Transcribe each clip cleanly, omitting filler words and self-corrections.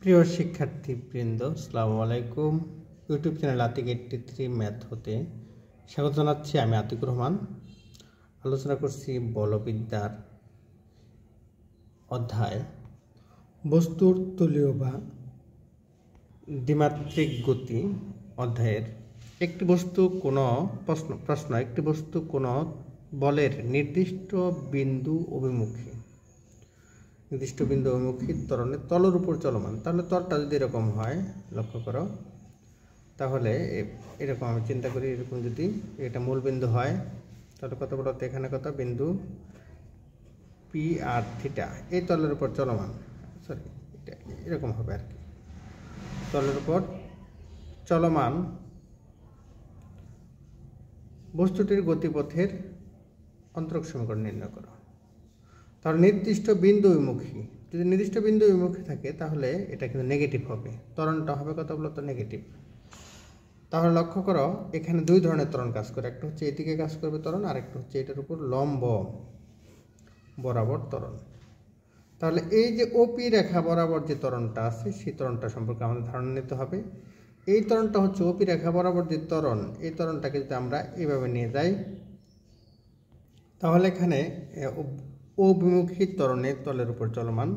প্রিয় শিক্ষার্থীবৃন্দ, আসসালামু আলাইকুম। ইউটিউব চ্যানেল আতিক 83 ম্যাথ হতে স্বাগত জানাচ্ছি। আমি আতিকুর রহমান। আলোচনা করছি বলবিদ্যার অধ্যায় বস্তুর তলীয় বা দ্বিমাত্রিক গতি অধ্যায়ের একটি বস্তু কোনো একটি বস্তু কোনো বলের নির্দিষ্ট বিন্দু অভিমুখী ত্বরণের তলের উপর চলমান। তাহলে তলটা যদি এরকম হয়, লক্ষ্য করো, তাহলে এরকম আমি চিন্তা করি, এরকম যদি এটা মূল বিন্দু হয় তাহলে কত বলতো এখানে কত বিন্দু পি আর থিটা এই তলের উপর চলমান, সরি এটা এরকম হবে আর কি, তলের উপর চলমান বস্তুটির গতিপথের অন্তরক সমীকরণ নির্ণয় করো। তাহলে নির্দিষ্ট বিন্দু অভিমুখী, যদি নির্দিষ্ট বিন্দু অভিমুখী থাকে তাহলে এটা কিন্তু নেগেটিভ হবে, ত্বরণটা হবে কত বলতো নেগেটিভ। তাহলে লক্ষ্য করো এখানে দুই ধরনের ত্বরণ কাজ করে, একটা হচ্ছে এদিকে কাজ করবে ত্বরণ, আর একটা হচ্ছে এটার উপর লম্ব বরাবর ত্বরণ। তাহলে এই যে ওপি রেখা বরাবর যে ত্বরণটা আছে সেই ত্বরণটা সম্পর্কে আমাদের ধারণা নিতে হবে। এই ত্বরণটা হচ্ছে ওপি রেখা বরাবর যে ত্বরণ, এই ত্বরণটাকে যদি আমরা এইভাবে নিয়ে যাই তাহলে এখানে অভিমুখী ত্বরণের তলের উপর চলমান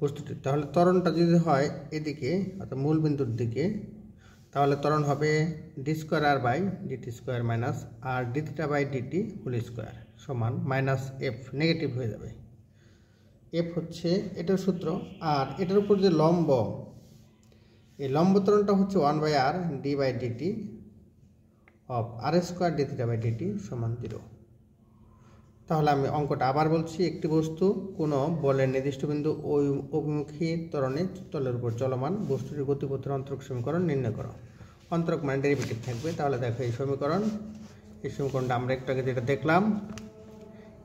বস্তুটি, তাহলে ত্বরণটা যদি হয় এদিকে অর্থাৎ মূল বিন্দুর দিকে, তাহলে ত্বরণ হবে d square R by dt square minus r D theta by dt whole square সমান মাইনাস এফ, নেগেটিভ হয়ে যাবে। এফ হচ্ছে এটার সূত্র, আর এটার উপর যে লম্ব, এই লম্ব ত্বরণটা হচ্ছে 1/r d by dt of r square D theta by DT সমান 0। তাহলে আমি অঙ্কটা আবার বলছি, একটি বস্তু কোনো বলের নির্দিষ্ট বিন্দু ওই অভিমুখী ত্বরণে তলের উপর চলমান বস্তুটির গতিপথের অন্তরক সমীকরণ নির্ণয় করো। অন্তরক মানে ডেরিভেটিভ থাকবে। তাহলে দেখো এই সমীকরণটা আমরা একটু আগে যেটা দেখলাম,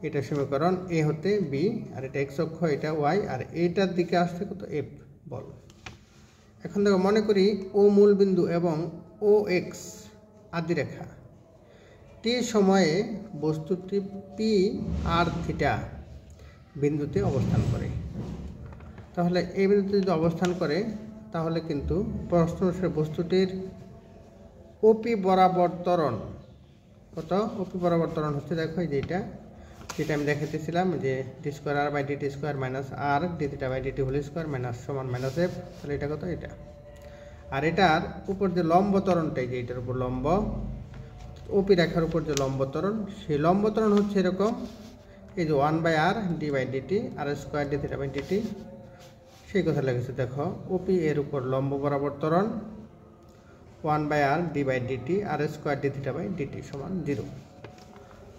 এটা সমীকরণ এ হতে বি, আর এটা এক্স অক্ষ, এটা ওয়াই, আর এইটার দিকে আসছে কত এফ বল। এখন দেখো মনে করি ও মূল বিন্দু এবং ও এক্স আদি রেখা টি সময়ে বস্তুটি পি আর থিটা বিন্দুতে অবস্থান করে। তাহলে এই বিন্দুতে যদি অবস্থান করে তাহলে কিন্তু প্রশ্ন অনুসারে বস্তুটির ওপি বরাবর ত্বরণ কত, ওপি বরাবর ত্বরণ হচ্ছে দেখো এই যেটা আমি দেখাতেছিলাম যে d square R by dt square minus r D theta by dt whole square minus সমান মাইনাস এফ। তাহলে এটা কত এটা, আর এটার উপর যে লম্ব ত্বরণটা, এই যে এটার উপর লম্ব ওপি রেখার উপর যে লম্ব ত্বরণ, সেই লম্ব ত্বরণ হচ্ছে এরকম, এই যে 1/r d by dt r square D theta by dt, সেই কথা লেগেছে দেখো ওপি এর উপর লম্ব বরাবর ত্বরণ 1/r d by dt r square D theta by DT সমান 0।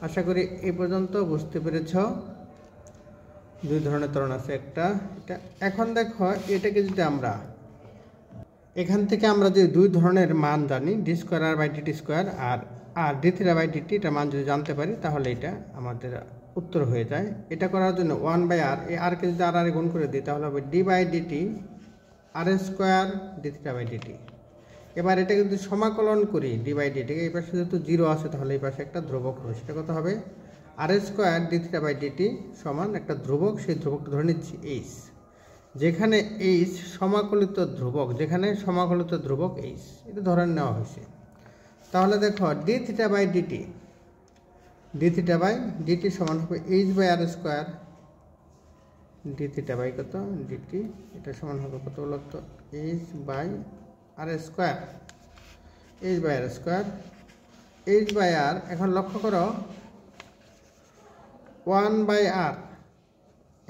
আশা করি এই পর্যন্ত বুঝতে পেরেছ। দুই ধরনের ত্বরণ আছে, একটা এটা। এখন দেখো এটাকে যদি আমরা এখান থেকে আমরা যে দুই ধরনের মান জানি, d square R by dt square r D theta by dt, এটা মান যদি জানতে পারি তাহলে এটা আমাদের উত্তর হয়ে যায়। এটা করার জন্য 1/r, এই আরকে যদি আর গুণ করে দিই তাহলে হবে d by dt r square D theta by dt. এবার এটাকে যদি সমাকলন করি ডি বাই ডিটিকে, এই পাশে যেহেতু 0 আছে তাহলে এই পাশে একটা ধ্রুবক হবে, সেটা কত হবে R square D theta by DT সমান একটা ধ্রুবক, সেই ধ্রুবকটা ধরে নিচ্ছি এইচ, যেখানে এইচ সমাকলিত ধ্রুবক এইচ, এটা ধরে নেওয়া হয়েছে। তাহলে দেখো ডি থিটা বাই ডিটি সমান হবে H by R square D theta by কত ডিটি, এটা সমান হবে কত বলতো H by R square, H by R. এখন লক্ষ্য করো 1/r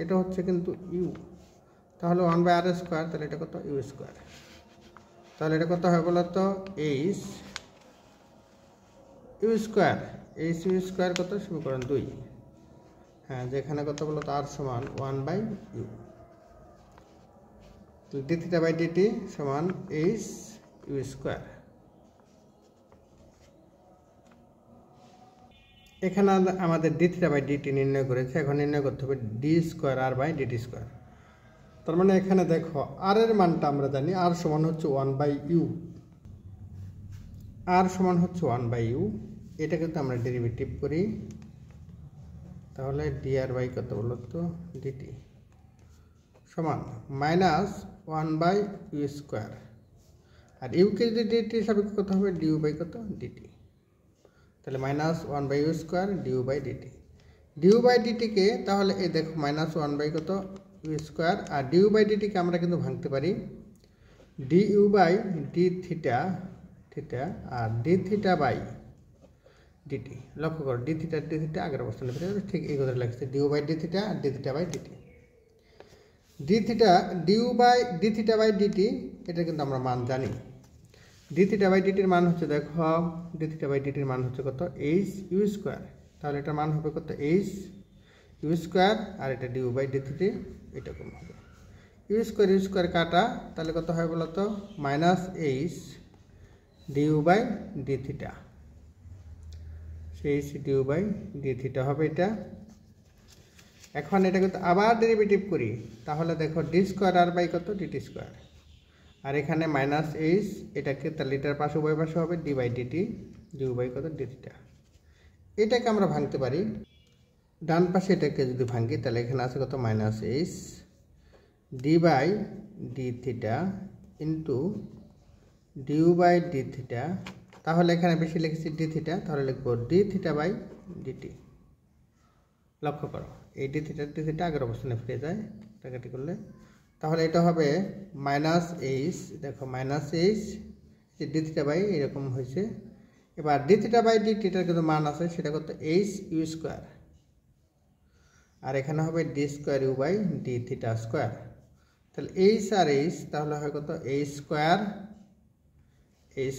এটা হচ্ছে কিন্তু ইউ, তাহলে 1/r স্কোয়ার, তাহলে এটা কত ইউ স্কোয়ার। তাহলে এটা কত হয় বলতো এইচ ইউ স্কোয়ার কত, সমীকরণ 2, হ্যাঁ, যেখানে কত বলতো আর সমান 1/u, d theta by DT সমান এইচ ইউ স্কোয়ার। এখানে আমাদের ডি থিটা বাই ডিটি নির্ণয় করেছে, এখন নির্ণয় করতে হবে d square R by dt square. তার মানে এখানে দেখো আর এর মানটা আমরা জানি, আর সমান হচ্ছে 1/u, আর সমান হচ্ছে 1/u। এটা কিন্তু আমরা ডেরিভেটিভ করি, তাহলে ডি আর বাই কত বলতো ডিটি সমান মাইনাস 1/u স্কোয়ার, আর ইউকে যদি ডিটি সাপেক্ষে কত হবে ডিউ বাই কত ডিটি, তাহলে minus 1/u square DU by DT. Due by ডিটিকে তাহলে এই দেখো মাইনাস 1 কত ইউ স্কোয়ার, আর ডিউ বাই ডিটিকে আমরা কিন্তু ভাঙতে পারি DU by D theta theta আর ডি থিটা বাই ডিটি। লক্ষ্য করো ডি থিটা আগের অবস্থানে ফিরে যাবে, ঠিক এই কথা লাগছে ডিউ বাই ডি থিটা আর D theta by DT. Due by D theta by dt এটা কিন্তু আমরা মান জানি। ডি থিটা বাই ডিটির মান হচ্ছে দেখো ডি থিটা বাই ডিটির মান হচ্ছে কত এইচ ইউ স্কোয়ার, তাহলে এটার মান হবে কত এইচ ইউ স্কোয়ার, আর এটা ডিউ বাই ডি থিটা এরকম হবে ইউ স্কোয়ার কাটা, তাহলে কত হয় বলো তো minus h du by D theta, h du by D theta হবে এটা। এখন এটা কিন্তু আবার ডেরিভেটিভ করি, তাহলে দেখো ডি স্কোয়ার আর বাই কত ডিটি স্কোয়ার, আর এখানে মাইনাস এইচ এটাকে তাহলে এটার পাশে উভয় পাশে হবে d by DT due by কত ডি থিটা। এটাকে আমরা ভাঙতে পারি ডান পাশে, এটাকে যদি ভাঙি তাহলে এখানে আছে কত minus h d by D theta into du by D theta, তাহলে এখানে বেশি লিখেছি ডি থিটা, তাহলে লিখবো ডি থিটা বাই ডিটি। লক্ষ্য করো এই ডি থিটা আগের অবস্থানে ফিরে যায় কাটাকাটি করলে, তাহলে এটা হবে মাইনাস এইচ, দেখো মাইনাস এইচ যে ডি থিটা বাই এরকম হয়েছে। এবার ডি থিটা বাই ডি থিটার কিন্তু মান আছে সেটা কত এইচ ইউ স্কোয়ার, আর এখানে হবে d square you by D theta square, তাহলে এইচ আর এইচ তাহলে হয় কত এইচ স্কোয়ার এই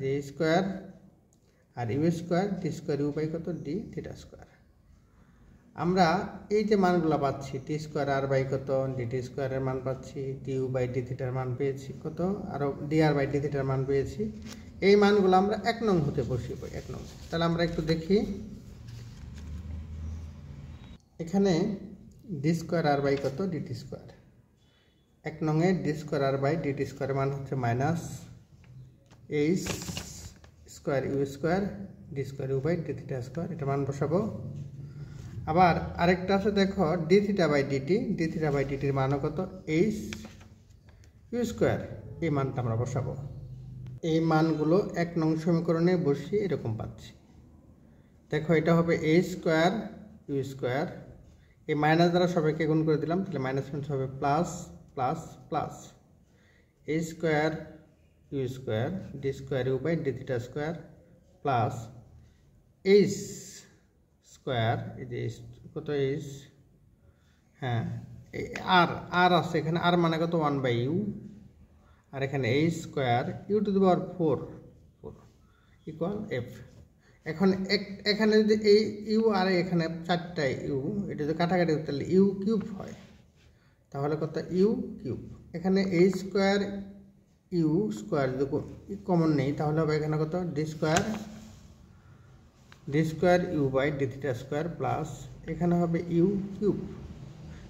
যে স্কোয়ার আর u square D square you by কত ডি থিটা স্কোয়ার। আমরা এই যে মানগুলো পাচ্ছি টি স্কোয়ার আর বাই কত ডিটি স্কোয়ারের মান পাচ্ছি, ডিউ বাই ডি থিটার মান পেয়েছি কত, আরও ডি আর বাই ডি থিটার মান পেয়েছি। এই মানগুলো আমরা 1 নং হতে বসিয়ে পাই 1 নং। তাহলে আমরা একটু দেখি এখানে ডি স্কোয়ার আর বাই কত ডিটি স্কোয়ার, 1 নংয়ে D square R by DT স্কোয়ারের মান হচ্ছে minus H square you square D square you by D theta square, এটা মান বসাবো। আবার আরেকটা আছে দেখো ডি থিটা বাই ডিটির মানও কত এইচ ইউ স্কোয়ার, এই মানটা আমরা বসাবো। এই মানগুলো 1 নং সমীকরণে বসিয়ে এরকম পাচ্ছি, দেখো এটা হবে এইচ স্কোয়ার ইউ স্কোয়ার, এই মাইনাস দ্বারা সবাইকে গুণ করে দিলাম, তাহলে মাইনাস মাইনাস হবে plus plus plus h square you square D square you by D theta square plus h square, এই যে কত এইচ, হ্যাঁ আর আছে এখানে, আর মানে কত 1/u, আর এখানে h square u to the power 4 equal f. এখন এখানে যদি এই ইউ আর এখানে 4টা ইউ এটা যদি কাটাকাটি তাহলে ইউ কিউব হয়, তাহলে কত ইউ কিউব। এখানে এইচ স্কোয়ার ইউ স্কোয়ার যদি কমন নেই তাহলে হবে এখানে কত d square you by D theta square plus এখানে হবে ইউ কিউব,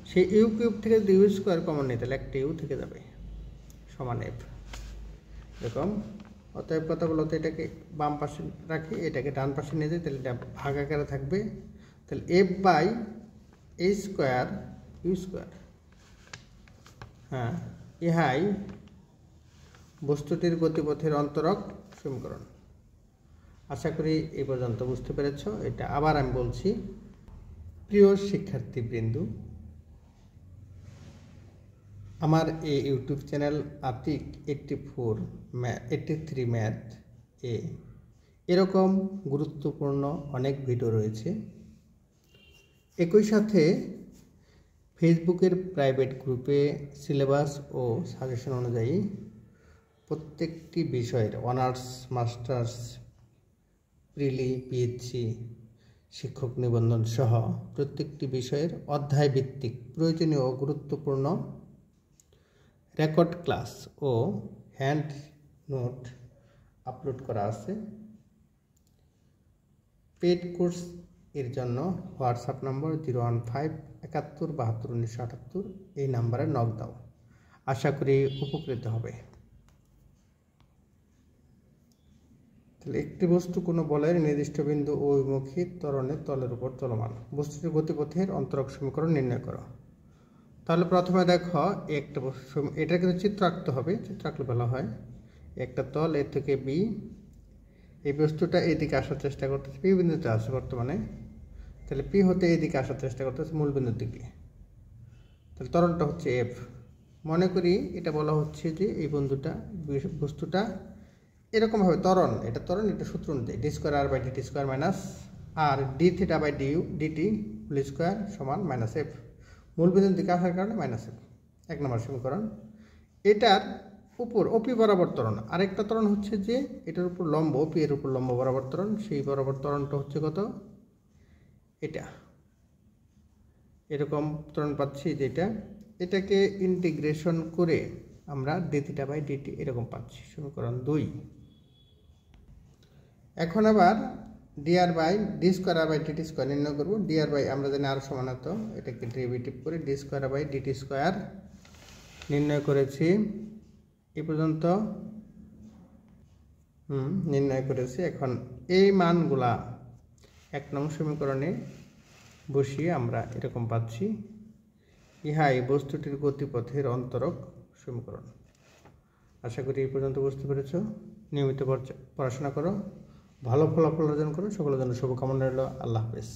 সেই ইউ কিউব থেকে যদি ইউ স্কোয়ার কমন নেই তাহলে একটা ইউ থেকে যাবে সমান এফ। এরকম অতএব কথা বলতে এটাকে বাম পাশে রাখি, এটাকে ডান পাশে নিয়ে যাই, তাহলে এটা ভাগ আকারে থাকবে, তাহলে f by a square you square. হ্যাঁ ইহাই বস্তুটির গতিপথের অন্তরক সমীকরণ। আশা করি এই পর্যন্ত বুঝতে পেরেছ। এটা আবার আমি বলছি, প্রিয় শিক্ষার্থীবৃন্দ, আমার এই ইউটিউব চ্যানেল আতিক 83 ম্যাথ এরকম গুরুত্বপূর্ণ অনেক ভিডিও রয়েছে। একই সাথে ফেসবুকের প্রাইভেট গ্রুপে সিলেবাস ও সাজেশন অনুযায়ী প্রত্যেকটি বিষয়ের অনার্স, মাস্টার্স, প্রিলি, পিএইচডি, শিক্ষক নিবন্ধন সহ প্রত্যেকটি বিষয়ের অধ্যায় ভিত্তিক প্রয়োজনীয় ও গুরুত্বপূর্ণ রেকর্ড ক্লাস ও হ্যান্ড নোট আপলোড করা আছে। পেড কোর্স এর জন্য হোয়াটসঅ্যাপ নম্বর 01571721978 এই নাম্বারে নক দাও। আশা করি উপকৃত হবে। তাহলে একটি বস্তু কোনো বলয়ের নির্দিষ্ট বিন্দু ও অভিমুখী ত্বরণের তলের উপর চলমান, বস্তুটির গতিপথের অন্তরক সমীকরণ নির্ণয় করো। তাহলে প্রথমে দেখো একটা এটা কিন্তু চিত্র আঁকতে হবে, চিত্র আঁকলে ভালো হয়। একটা তল এ থেকে বি, এই বস্তুটা এইদিকে আসার চেষ্টা করতেছে, পি বিন্দুতে আসে বর্তমানে, তাহলে পি হতে এইদিকে আসার চেষ্টা করতেছে মূল বিন্দুর দিকে। তাহলে ত্বরণটা হচ্ছে এফ। মনে করি এটা বলা হচ্ছে যে এই বস্তুটা এরকমভাবে ত্বরণ, এটা ত্বরণ, এটা সূত্র অনুযায়ী d square R by dt square minus r D theta by du dt whole square সমান মাইনাস এফ। মূল বিন্দুর দিকে আসার কারণে মাইনাস এফ, 1 নম্বর সমীকরণ। এটার উপর ওপি বরাবর ত্বরণ, আরেকটা ত্বরণ হচ্ছে যে এটার উপর লম্ব, ওপি এর উপর লম্ব বরাবর ত্বরণ, সেই বরাবর ত্বরণটা হচ্ছে কত, এটা এরকম ত্বরণ পাচ্ছি যেটা, এটাকে ইন্টিগ্রেশন করে আমরা ডি থিটা বাই ডিটি এরকম পাচ্ছি, সমীকরণ 2। এখন আবার dr by d square R by dt square নির্ণয় করবো। ডিআর বাই আমরা জানি আর সমানত, এটাকে ডেরিভেটিভ করে d square by dt square নির্ণয় করেছি এই পর্যন্ত, নির্ণয় করেছি। এখন এই মানগুলা 1 নং সমীকরণে বসিয়ে আমরা এরকম পাচ্ছি, ইহা এই বস্তুটির গতিপথের অন্তরক সমীকরণ। আশা করি এই পর্যন্ত বুঝতে পেরেছ। নিয়মিত পড়াশোনা করো, ভালো ফলাফল অর্জন করো। সকলের জন্য শুভকামনা রইল। আল্লাহ হাফেজ।